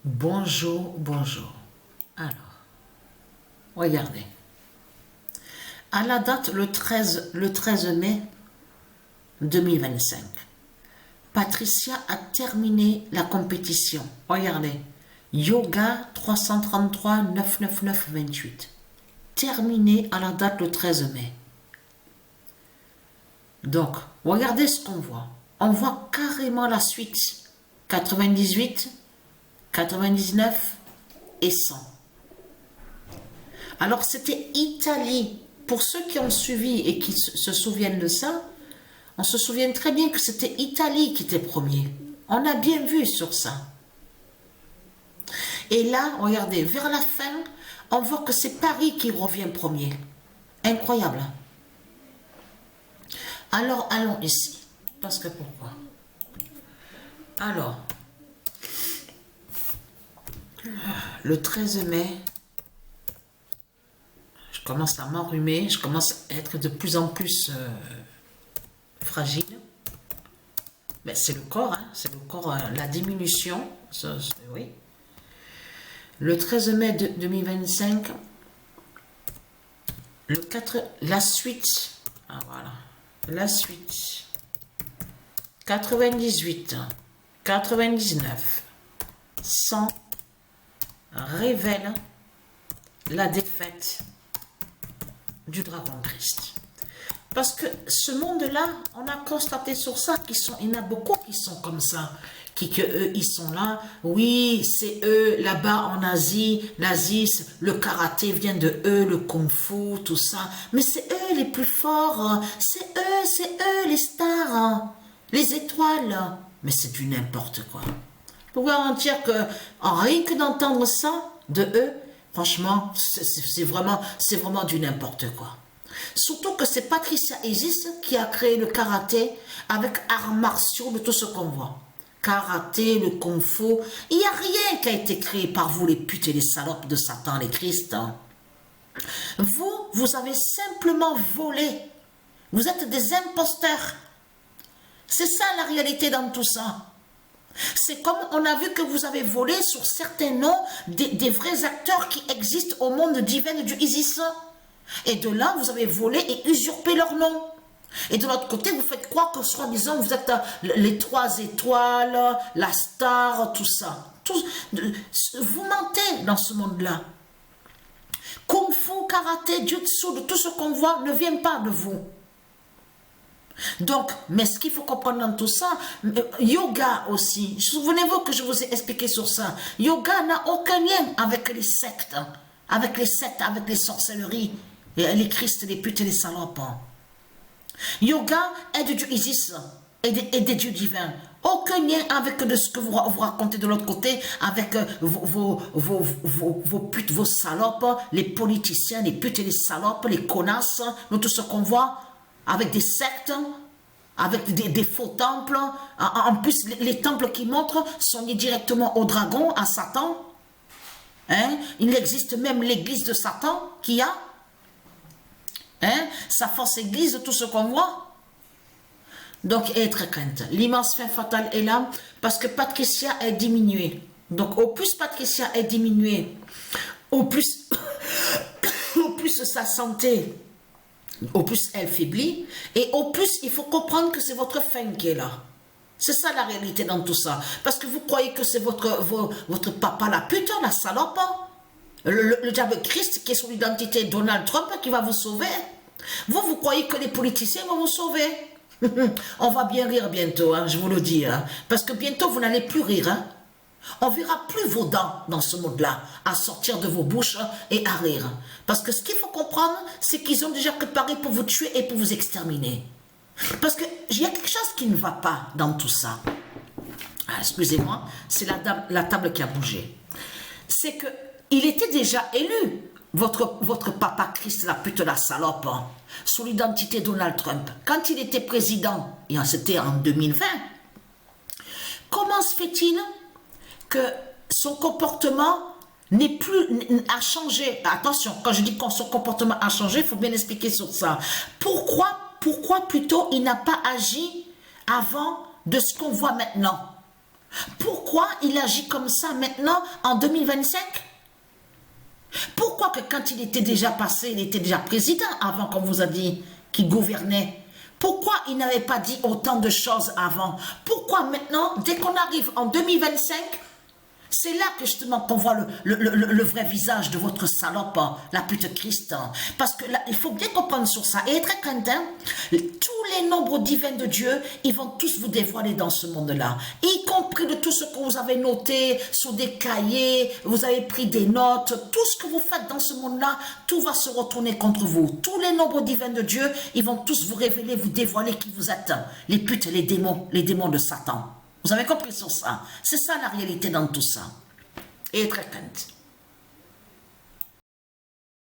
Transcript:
Bonjour, bonjour. Alors, regardez. À la date, le 13 mai 2025, Patricia a terminé la compétition. Regardez. Yoga 333 999 28. Terminé à la date le 13 mai. Donc, regardez ce qu'on voit. On voit carrément la suite. 98, 99 et 100. Alors, c'était Italie. Pour ceux qui ont suivi et qui se souviennent de ça, on se souvient très bien que c'était Italie qui était premier. On a bien vu sur ça. Et là, regardez, vers la fin, on voit que c'est Paris qui revient premier. Incroyable. Alors, allons ici. Parce que pourquoi? Alors, le 13 mai, je commence à m'enrhumer, je commence à être de plus en plus fragile. Mais c'est le corps, hein, c'est le corps, la diminution, oui. Le 13 mai 2025, la suite, voilà, la suite, 98, 99, 100, révèle la défaite du dragon Christ. Parce que ce monde-là, on a constaté sur ça il y en a beaucoup qui sont comme ça, eux, ils sont là, oui, c'est eux, là-bas en Asie, l'Asie, le karaté vient de eux, le kung-fu, tout ça, mais c'est eux les plus forts, c'est eux les stars, les étoiles, mais c'est du n'importe quoi. Pour vous garantir que, rien que d'entendre ça de eux, franchement, c'est vraiment du n'importe quoi. Surtout que c'est Patricia Isis qui a créé le karaté avec arts martiaux de tout ce qu'on voit. Karaté, le kung-fu, il n'y a rien qui a été créé par vous les putes et les salopes de Satan, les Christ. Vous avez simplement volé. Vous êtes des imposteurs. C'est ça la réalité dans tout ça. C'est comme on a vu que vous avez volé sur certains noms des vrais acteurs qui existent au monde divin du Isis. Et de là, vous avez volé et usurpé leur nom. Et de l'autre côté, vous faites croire que soi-disant, vous êtes les 3 étoiles, la star, tout ça. Vous mentez dans ce monde-là. Kung Fu, karaté, jutsu, de tout ce qu'on voit ne vient pas de vous. Donc, mais ce qu'il faut comprendre dans tout ça, yoga aussi, souvenez-vous que je vous ai expliqué sur ça, yoga n'a aucun lien avec les sectes, avec les sorcelleries, les Christ, les putes et les salopes. Yoga est du Isis et des dieux divins. Aucun lien avec de ce que vous racontez de l'autre côté, avec vos putes, vos salopes, les politiciens, les putes et les salopes, les connasses, tout ce qu'on voit, avec des sectes, avec des faux temples. En plus, les temples qui montrent sont liés directement au dragon, à Satan. Hein? Il existe même l'église de Satan qui a sa fausse église, tout ce qu'on voit. Donc, être crainte. L'immense fin fatale est là parce que Patricia est diminuée. Donc, au plus Patricia est diminuée, au plus sa santé, au plus elle faiblit, et au plus il faut comprendre que c'est votre fin qui est là. C'est ça la réalité dans tout ça. Parce que vous croyez que c'est votre papa la pute, la salope, le diable Christ qui est sous l'identité Donald Trump qui va vous sauver. Vous croyez que les politiciens vont vous sauver. On va bien rire bientôt, hein, je vous le dis. Hein, parce que bientôt vous n'allez plus rire. Hein. On verra plus vos dents dans ce monde-là à sortir de vos bouches et à rire. Parce que ce qu'il faut comprendre, c'est qu'ils ont déjà préparé pour vous tuer et pour vous exterminer. Parce qu'il y a quelque chose qui ne va pas dans tout ça. Ah, excusez-moi, c'est la table qui a bougé. C'est que il était déjà élu, votre papa Christ, la pute, la salope, sous l'identité Donald Trump. Quand il était président, et c'était en 2020, comment se fait-il que son comportement a changé? Attention, quand je dis que son comportement a changé, il faut bien expliquer sur ça. Pourquoi plutôt il n'a pas agi avant de ce qu'on voit maintenant? Pourquoi il agit comme ça maintenant en 2025? Pourquoi que quand il était déjà passé, il était déjà président avant qu'on vous a dit qu'il gouvernait? Pourquoi il n'avait pas dit autant de choses avant? Pourquoi maintenant, dès qu'on arrive en 2025, c'est là que justement qu'on voit le vrai visage de votre salope, la pute Christ. Parce que là, il faut bien comprendre sur ça. Et être craint, tous les nombres divins de Dieu, ils vont tous vous dévoiler dans ce monde-là. Y compris de tout ce que vous avez noté sur des cahiers, vous avez pris des notes, tout ce que vous faites dans ce monde-là, tout va se retourner contre vous. Tous les nombres divins de Dieu, ils vont tous vous révéler, vous dévoiler qui vous êtes. Les putes, les démons de Satan. Vous avez compris sur ça? C'est ça la réalité dans tout ça. Et très crainte.